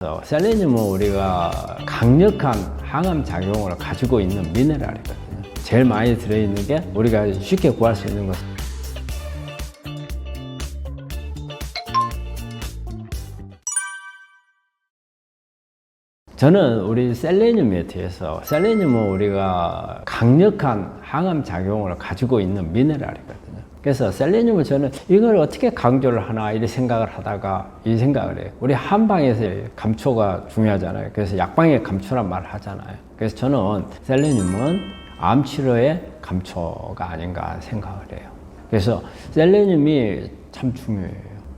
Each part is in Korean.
셀레늄은 우리가 강력한 항암 작용을 가지고 있는 미네랄이거든요. 제일 많이 들어있는 게 우리가 쉽게 구할 수 있는 것은 저는 우리 셀레늄에 대해서 셀레늄은 우리가 강력한 항암 작용을 가지고 있는 미네랄이거든요. 그래서 셀레늄을 저는 이걸 어떻게 강조를 하나 이렇게 생각을 하다가 이 생각을 해요. 우리 한방에서의 감초가 중요하잖아요. 그래서 약방의 감초란 말을 하잖아요. 그래서 저는 셀레늄은 암 치료의 감초가 아닌가 생각을 해요. 그래서 셀레늄이 참 중요해요.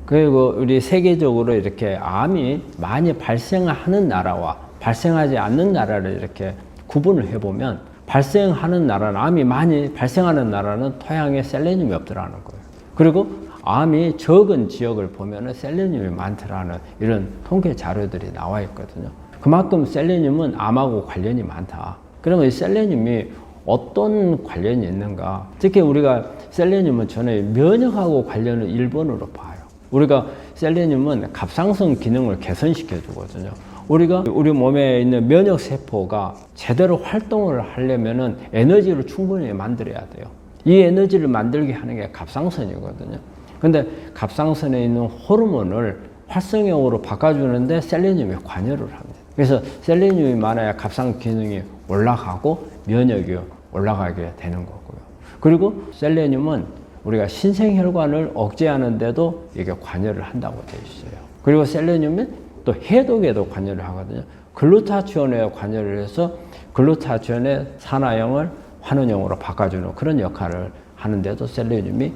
그리고 우리 세계적으로 이렇게 암이 많이 발생하는 나라와 발생하지 않는 나라를 이렇게 구분을 해보면 발생하는 나라는 암이 많이 발생하는 나라는 토양에 셀레늄이 없더라는 거예요. 그리고 암이 적은 지역을 보면은 셀레늄이 많더라는 이런 통계 자료들이 나와 있거든요. 그만큼 셀레늄은 암하고 관련이 많다. 그러면 이 셀레늄이 어떤 관련이 있는가? 특히 우리가 셀레늄은 저는 면역하고 관련을 1번으로 봐요. 우리가 셀레늄은 갑상선 기능을 개선시켜 주거든요. 우리가 우리 몸에 있는 면역 세포가 제대로 활동을 하려면은 에너지를 충분히 만들어야 돼요. 이 에너지를 만들게 하는 게 갑상선이거든요. 근데 갑상선에 있는 호르몬을 활성형으로 바꿔주는데 셀레늄이 관여를 합니다. 그래서 셀레늄이 많아야 갑상 기능이 올라가고 면역이 올라가게 되는 거고요. 그리고 셀레늄은 우리가 신생혈관을 억제하는데도 이게 관여를 한다고 되어 있어요. 그리고 셀레늄은 또 해독에도 관여를 하거든요. 글루타치온에 관여를 해서 글루타치온의 산화형을 환원형으로 바꿔주는 그런 역할을 하는데도 셀레늄이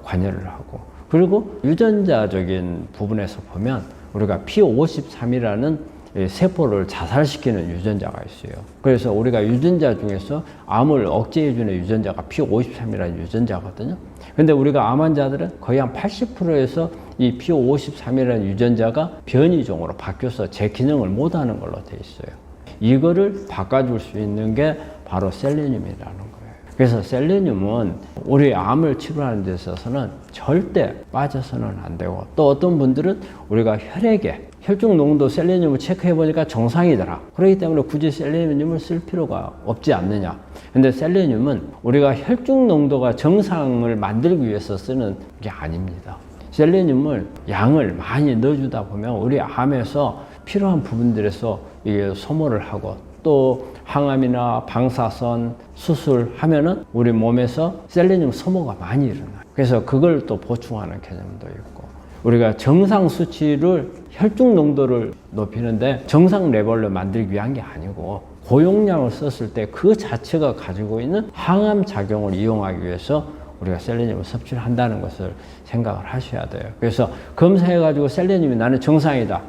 관여를 하고, 그리고 유전자적인 부분에서 보면 우리가 P53이라는 세포를 자살시키는 유전자가 있어요. 그래서 우리가 유전자 중에서 암을 억제해주는 유전자가 P53이라는 유전자거든요. 근데 우리가 암 환자들은 거의 한 80%에서 이 P53이라는 유전자가 변이종으로 바뀌어서 제 기능을 못하는 걸로 돼 있어요. 이거를 바꿔줄 수 있는 게 바로 셀레늄이라는 거예요. 그래서 셀레늄은 우리 암을 치료하는 데 있어서는 절대 빠져서는 안 되고, 또 어떤 분들은 우리가 혈액에 혈중 농도 셀레늄을 체크해 보니까 정상이더라. 그렇기 때문에 굳이 셀레늄을 쓸 필요가 없지 않느냐. 근데 셀레늄은 우리가 혈중 농도가 정상을 만들기 위해서 쓰는 게 아닙니다. 셀레늄을 양을 많이 넣어주다 보면 우리 암에서 필요한 부분들에서 이게 소모를 하고, 또 항암이나 방사선 수술하면은 우리 몸에서 셀레늄 소모가 많이 일어나요. 그래서 그걸 또 보충하는 개념도 있고, 우리가 정상 수치를 혈중 농도를 높이는데 정상 레벨로 만들기 위한 게 아니고 고용량을 썼을 때 그 자체가 가지고 있는 항암 작용을 이용하기 위해서 우리가 셀레늄을 섭취를 한다는 것을 생각을 하셔야 돼요. 그래서 검사해가지고 셀레늄이 나는 정상이다,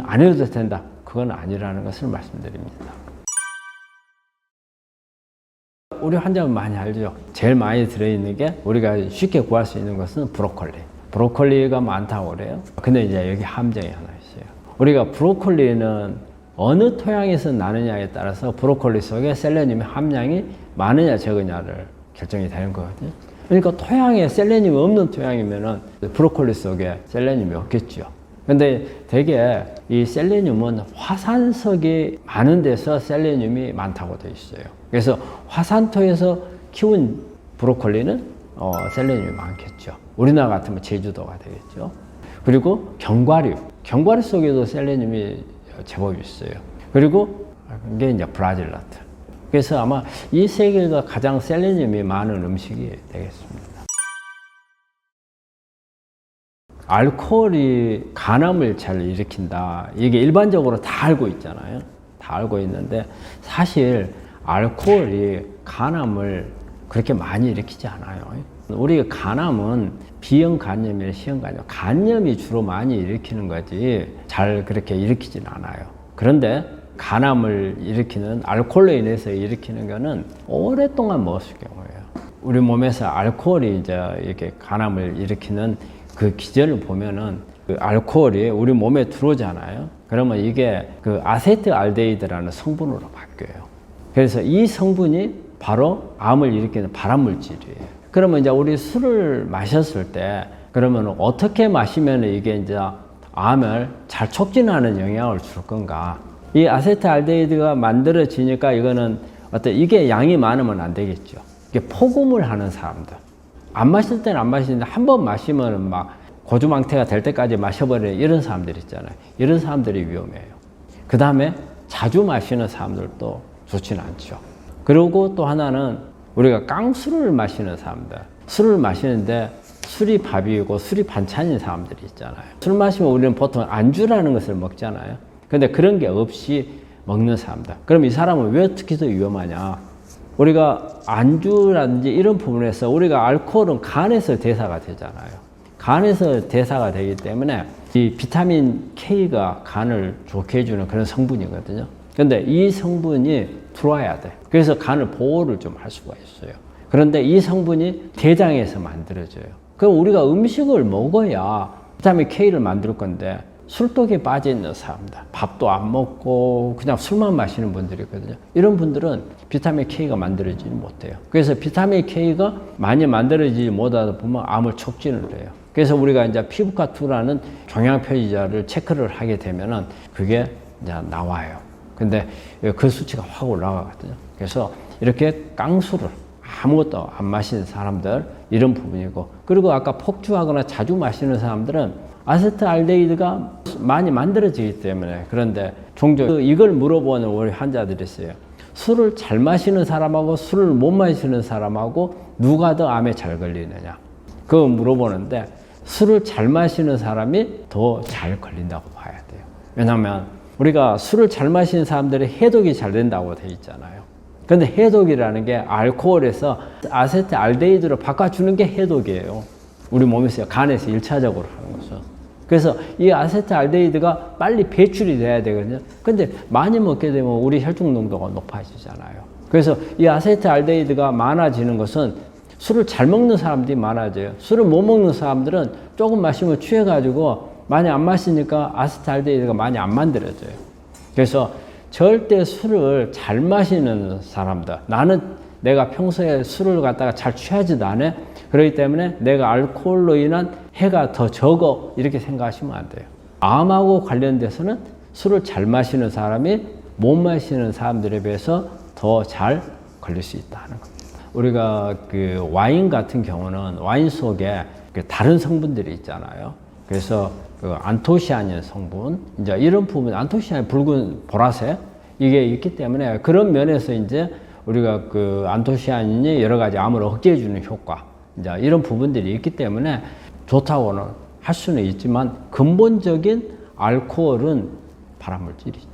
안 해도 된다, 그건 아니라는 것을 말씀드립니다. 우리 환자분 많이 알죠? 제일 많이 들어있는 게 우리가 쉽게 구할 수 있는 것은 브로콜리. 브로콜리가 많다고 그래요. 근데 이제 여기 함정이 하나 있어요. 우리가 브로콜리는 어느 토양에서 나느냐에 따라서 브로콜리 속에 셀레늄의 함량이 많으냐 적으냐를 결정이 되는 거거든요. 그러니까 토양에 셀레늄이 없는 토양이면은 브로콜리 속에 셀레늄이 없겠죠. 근데 되게 이 셀레늄은 화산석이 많은 데서 셀레늄이 많다고 되어 있어요. 그래서 화산토에서 키운 브로콜리는 셀레늄이 많겠죠. 우리나라 같으면 제주도가 되겠죠. 그리고 견과류 속에도 셀레늄이 제법 있어요. 그리고 이게 이제 브라질나트. 그래서 아마 이 세 개가 가장 셀레늄이 많은 음식이 되겠습니다. 알코올이 간암을 잘 일으킨다, 이게 일반적으로 다 알고 있잖아요. 다 알고 있는데 사실 알코올이 간암을 그렇게 많이 일으키지 않아요. 우리 간암은 B형 간염이나 C형 간염, 간염이 주로 많이 일으키는 거지 잘 그렇게 일으키진 않아요. 그런데 간암을 일으키는, 알코올로 인해서 일으키는 거는 오랫동안 먹었을 경우예요. 우리 몸에서 알코올이 이제 이렇게 간암을 일으키는 그 기전을 보면은 그 알코올이 우리 몸에 들어오잖아요. 그러면 이게 그 아세트알데히드라는 성분으로 바뀌어요. 그래서 이 성분이 바로 암을 일으키는 발암물질이에요. 그러면 이제 우리 술을 마셨을 때 그러면 어떻게 마시면 이게 이제 암을 잘 촉진하는 영향을 줄 건가? 이 아세트알데히드가 만들어지니까 이거는 이게 양이 많으면 안 되겠죠. 이게 포금을 하는 사람들. 안 마실 때는 안 마시는데 한 번 마시면 막 고주망태가 될 때까지 마셔버리는 이런 사람들 있잖아요. 이런 사람들이 위험해요. 그 다음에 자주 마시는 사람들도 좋지는 않죠. 그리고 또 하나는 우리가 깡술을 마시는 사람들. 술을 마시는데 술이 밥이고 술이 반찬인 사람들이 있잖아요. 술 마시면 우리는 보통 안주라는 것을 먹잖아요. 근데 그런 게 없이 먹는 사람들. 그럼 이 사람은 왜 특히 더 위험하냐? 우리가 안주라든지 이런 부분에서 우리가 알코올은 간에서 대사가 되잖아요. 간에서 대사가 되기 때문에 이 비타민 K가 간을 좋게 해주는 그런 성분이거든요. 근데 이 성분이 들어와야 돼. 그래서 간을 보호를 좀 할 수가 있어요. 그런데 이 성분이 대장에서 만들어져요. 그럼 우리가 음식을 먹어야 비타민 K를 만들 건데 술독에 빠져 있는 사람들, 밥도 안 먹고 그냥 술만 마시는 분들이거든요. 이런 분들은 비타민 K가 만들어지지 못해요. 그래서 비타민 K가 많이 만들어지지 못하다 보면 암을 촉진을 해요. 그래서 우리가 이제 피부과2라는 종양 표시자를 체크를 하게 되면은 그게 이제 나와요. 근데 그 수치가 확 올라가거든요. 그래서 이렇게 깡술을 아무것도 안 마시는 사람들 이런 부분이고, 그리고 아까 폭주하거나 자주 마시는 사람들은 아세트알데히드가 많이 만들어지기 때문에. 그런데 종종 이걸 물어보는 우리 환자들이 있어요. 술을 잘 마시는 사람하고 술을 못 마시는 사람하고 누가 더 암에 잘 걸리느냐, 그거 물어보는데 술을 잘 마시는 사람이 더 잘 걸린다고 봐야 돼요. 왜냐하면 우리가 술을 잘 마시는 사람들이 해독이 잘 된다고 돼 있잖아요. 근데 해독이라는 게 알코올에서 아세트알데히드로 바꿔주는 게 해독이에요. 우리 몸에서, 간에서 1차적으로 하는 거죠. 그래서 이 아세트알데히드가 빨리 배출이 돼야 되거든요. 근데 많이 먹게 되면 우리 혈중 농도가 높아지잖아요. 그래서 이 아세트알데히드가 많아지는 것은 술을 잘 먹는 사람들이 많아져요. 술을 못 먹는 사람들은 조금 마시면 취해가지고 많이 안 마시니까 아세트알데히드가 많이 안 만들어져요. 그래서 절대 술을 잘 마시는 사람들, 나는 내가 평소에 술을 갖다가 잘 취하지도 않아. 그렇기 때문에 내가 알코올로 인한 해가 더 적어, 이렇게 생각하시면 안 돼요. 암하고 관련돼서는 술을 잘 마시는 사람이 못 마시는 사람들에 비해서 더 잘 걸릴 수 있다는 겁니다. 우리가 그 와인 같은 경우는 와인 속에 다른 성분들이 있잖아요. 그래서 그 안토시아닌 성분, 이제 이런 부분, 안토시아닌 붉은 보라색, 이게 있기 때문에 그런 면에서 이제 우리가 그 안토시아닌이 여러 가지 암을 억제해주는 효과, 이제 이런 부분들이 있기 때문에 좋다고는 할 수는 있지만 근본적인 알코올은 발암물질이죠.